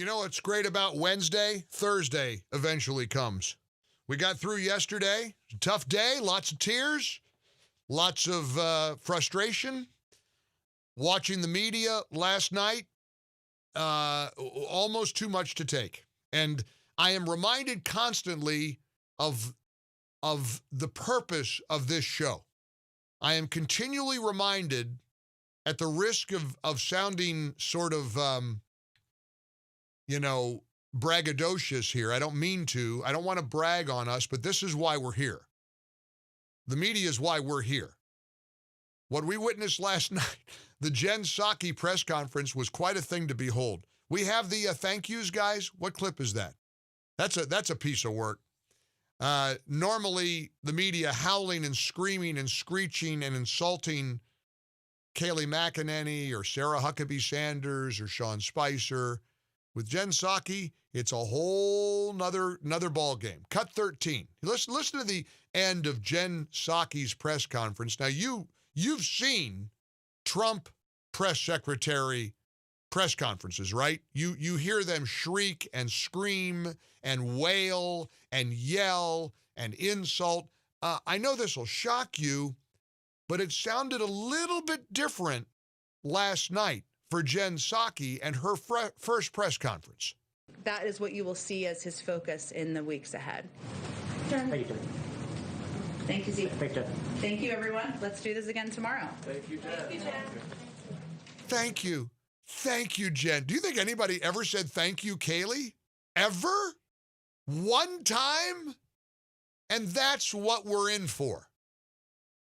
You know what's great about Wednesday? Thursday eventually comes. We got through yesterday. It's a tough day, lots of tears, lots of frustration. Watching the media last night, almost too much to take. And I am reminded constantly of the purpose of this show. I am continually reminded, at the risk of sounding sort of, braggadocious here. I don't mean to. I don't want to brag on us, but this is why we're here. The media is why we're here. What we witnessed last night, the Jen Psaki press conference, was quite a thing to behold. We have the thank yous, guys. What clip is that? That's a piece of work. Normally, the media howling and screaming and screeching and insulting Kayleigh McEnany or Sarah Huckabee Sanders or Sean Spicer. With Jen Psaki, it's a whole nother ball game. Cut 13. Listen to the end of Jen Psaki's press conference. Now, you've seen Trump press secretary press conferences, right? You hear them shriek and scream and wail and yell and insult. I know this will shock you, but it sounded a little bit different last night for Jen Psaki and her first press conference. That is what you will see as his focus in the weeks ahead. Thank you, Jen. Thank you, Zeke. Thank you. Thank you, everyone. Let's do this again tomorrow. Thank you, Jen. Thank you, Jen. Thank you. Thank you, Jen. Do you think anybody ever said thank you, Kayleigh? Ever? One time? And that's what we're in for.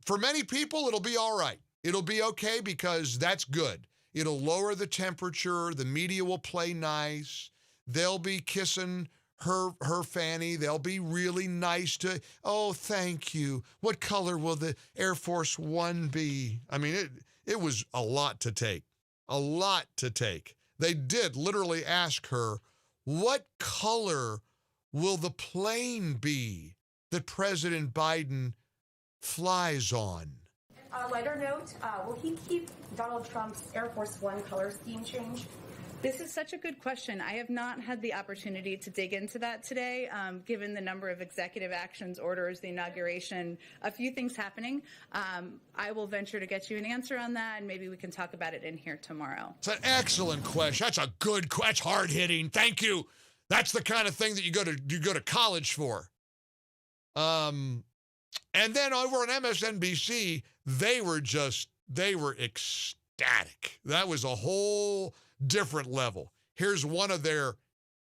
For many people, it'll be all right. It'll be okay because that's good. It'll lower the temperature. The media will play nice. They'll be kissing her fanny. They'll be really nice to, oh, thank you. What color will the Air Force One be? I mean, it was a lot to take. A lot to take. They did literally ask her, what color will the plane be that President Biden flies on? Lighter note, will he keep Donald Trump's Air Force One color scheme change? This is such a good question. I have not had the opportunity to dig into that today, given the number of executive actions, orders, the inauguration, a few things happening. I will venture to get you an answer on that, and maybe we can talk about it in here tomorrow. It's an excellent question. That's a good question. That's hard-hitting. Thank you. That's the kind of thing that you go to college for. And then over on MSNBC, they were ecstatic. That was a whole different level. Here's one of their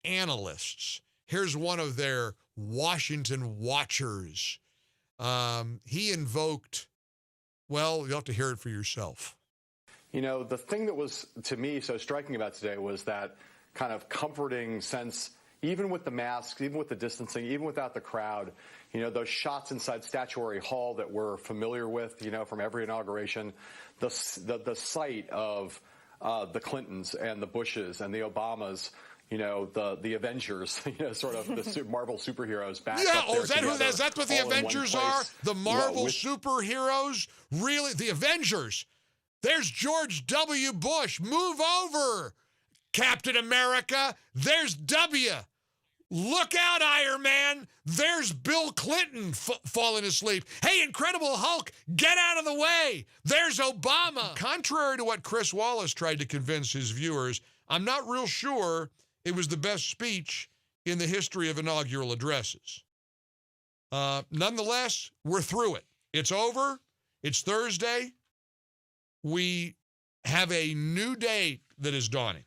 analysts. Here's one of their Washington watchers. He invoked, well, you'll have to hear it for yourself. You know, the thing that was, to me, so striking about today was that kind of comforting sense, even with the masks, even with the distancing, even without the crowd, you know, those shots inside Statuary Hall that we're familiar with, you know, from every inauguration, the sight of the Clintons and the Bushes and the Obamas, you know, the Avengers, you know, sort of the Marvel superheroes back. Yeah, up there is that what the Avengers are? The Marvel superheroes? Really? The Avengers? There's George W. Bush. Move over, Captain America. There's W. Look out, Iron Man. There's Bill Clinton falling asleep. Hey, Incredible Hulk, get out of the way. There's Obama. Contrary to what Chris Wallace tried to convince his viewers, I'm not real sure it was the best speech in the history of inaugural addresses. Nonetheless, we're through it. It's over. It's Thursday. We have a new day that is dawning.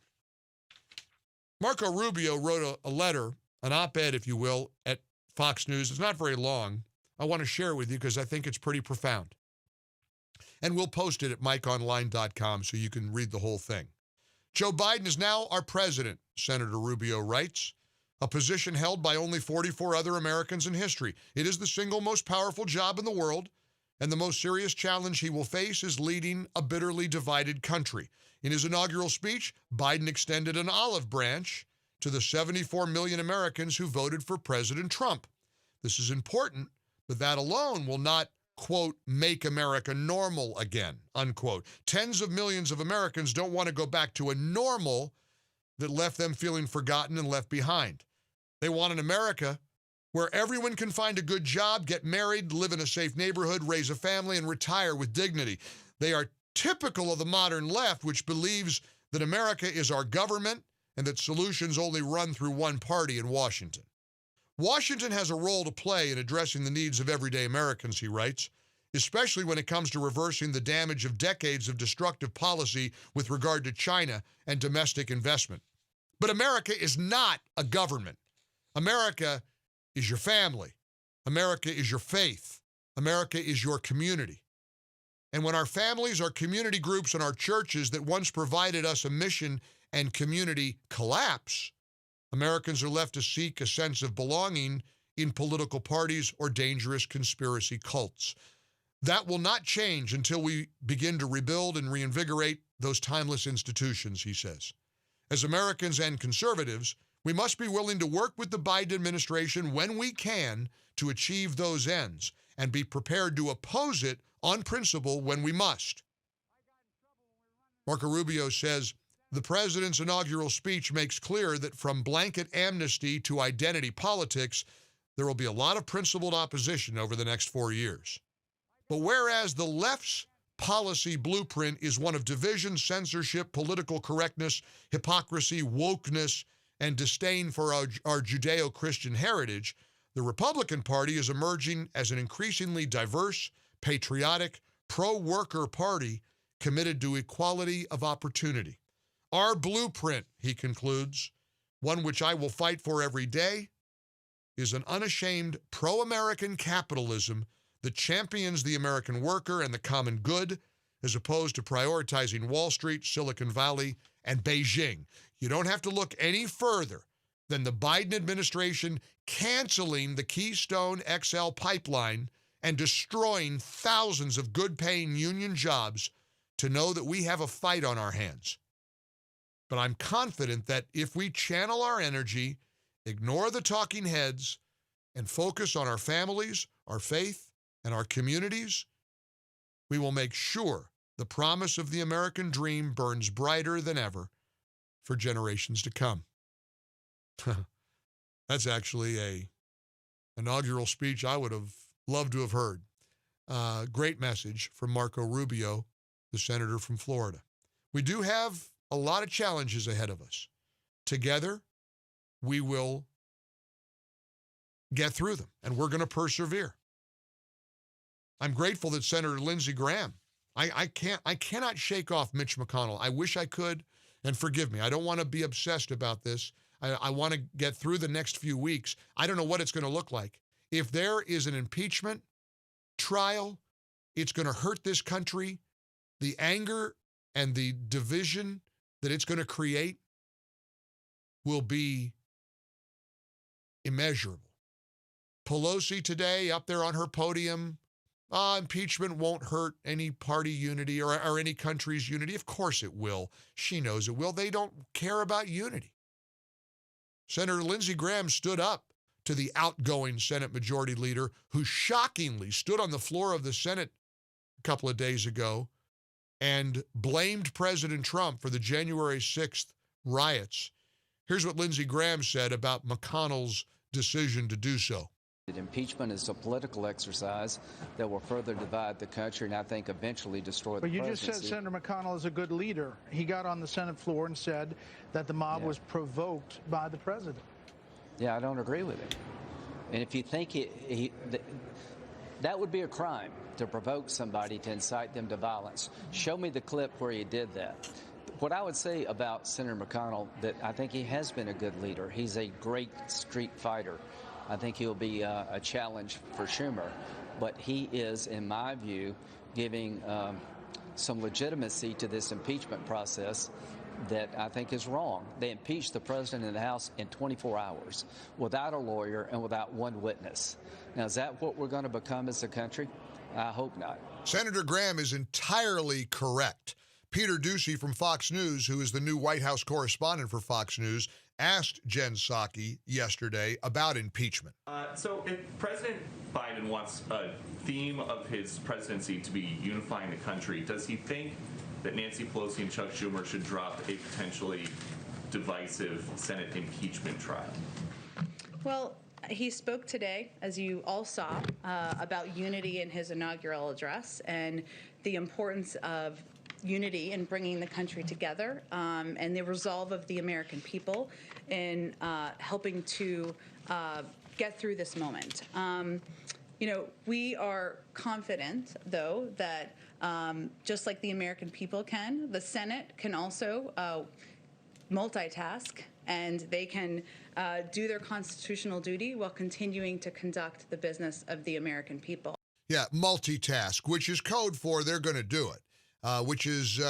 Marco Rubio wrote a letter, an op-ed, if you will, at Fox News. It's not very long. I want to share it with you because I think it's pretty profound. And we'll post it at MikeOnline.com so you can read the whole thing. Joe Biden is now our president, Senator Rubio writes, a position held by only 44 other Americans in history. It is the single most powerful job in the world, and the most serious challenge he will face is leading a bitterly divided country. In his inaugural speech, Biden extended an olive branch to the 74 million Americans who voted for President Trump. This is important, but that alone will not, quote, make America normal again, unquote. Tens of millions of Americans don't want to go back to a normal that left them feeling forgotten and left behind. They want an America where everyone can find a good job, get married, live in a safe neighborhood, raise a family, and retire with dignity. They are typical of the modern left, which believes that America is our government and that solutions only run through one party in Washington. Washington has a role to play in addressing the needs of everyday Americans, he writes, especially when it comes to reversing the damage of decades of destructive policy with regard to China and domestic investment. But America is not a government. America is your family. America is your faith. America is your community. And when our families, our community groups, and our churches that once provided us a mission and community collapse, Americans are left to seek a sense of belonging in political parties or dangerous conspiracy cults. That will not change until we begin to rebuild and reinvigorate those timeless institutions, he says. As Americans and conservatives, we must be willing to work with the Biden administration when we can to achieve those ends and be prepared to oppose it on principle when we must. Marco Rubio says, the president's inaugural speech makes clear that from blanket amnesty to identity politics, there will be a lot of principled opposition over the next 4 years. But whereas the left's policy blueprint is one of division, censorship, political correctness, hypocrisy, wokeness, and disdain for our Judeo-Christian heritage, the Republican Party is emerging as an increasingly diverse, patriotic, pro-worker party committed to equality of opportunity. Our blueprint, he concludes, one which I will fight for every day, is an unashamed pro-American capitalism that champions the American worker and the common good, as opposed to prioritizing Wall Street, Silicon Valley, and Beijing. You don't have to look any further than the Biden administration canceling the Keystone XL pipeline and destroying thousands of good-paying union jobs to know that we have a fight on our hands. But I'm confident that if we channel our energy, ignore the talking heads, and focus on our families, our faith, and our communities, we will make sure the promise of the American dream burns brighter than ever for generations to come. That's actually an inaugural speech I would have loved to have heard. Great message from Marco Rubio, the senator from Florida. We do have a lot of challenges ahead of us. Together, we will get through them, and we're going to persevere. I'm grateful that Senator Lindsey Graham, I cannot shake off Mitch McConnell. I wish I could, and forgive me. I don't want to be obsessed about this. I want to get through the next few weeks. I don't know what it's going to look like. If there is an impeachment trial, it's going to hurt this country. The anger and the division that it's going to create will be immeasurable. Pelosi today up there on her podium, impeachment won't hurt any party unity or any country's unity. Of course it will. She knows it will. They don't care about unity. Senator Lindsey Graham stood up to the outgoing Senate Majority Leader who shockingly stood on the floor of the Senate a couple of days ago and blamed President Trump for the January 6th riots. Here's what Lindsey Graham said about McConnell's decision to do so. Impeachment is a political exercise that will further divide the country and I think eventually destroy the presidency. But you just said Senator McConnell is a good leader. He got on the Senate floor and said that the mob was provoked by the president. Yeah, I don't agree with it. And if you think that would be a crime, to provoke somebody to incite them to violence. Show me the clip where he did that. What I would say about Senator McConnell, that I think he has been a good leader. He's a great street fighter. I think he'll be a challenge for Schumer. But he is, in my view, giving some legitimacy to this impeachment process that I think is wrong. They impeached the president in the House in 24 hours without a lawyer and without one witness. Now, is that what we're going to become as a country? I hope not. Senator Graham is entirely correct. Peter Doocy from Fox News, who is the new White House correspondent for Fox News, asked Jen Psaki yesterday about impeachment. So if President Biden wants a theme of his presidency to be unifying the country, does he think that Nancy Pelosi and Chuck Schumer should drop a potentially divisive Senate impeachment trial? Well, he spoke today, as you all saw, about unity in his inaugural address and the importance of unity in bringing the country together, and the resolve of the American people in helping to get through this moment. We are confident, though, that just like the American people can, the Senate can also multitask, and they can do their constitutional duty while continuing to conduct the business of the American people. Yeah, multitask, which is code for they're going to do it, which is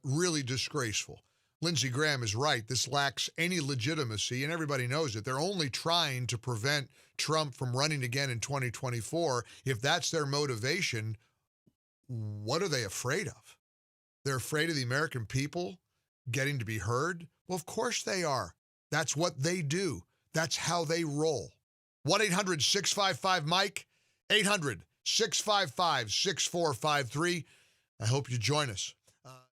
really disgraceful. Lindsey Graham is right. This lacks any legitimacy, and everybody knows it. They're only trying to prevent Trump from running again in 2024. If that's their motivation, what are they afraid of? They're afraid of the American people getting to be heard? Well, of course they are. That's what they do. That's how they roll. 1-800-655-MIKE, 800-655-6453. I hope you join us.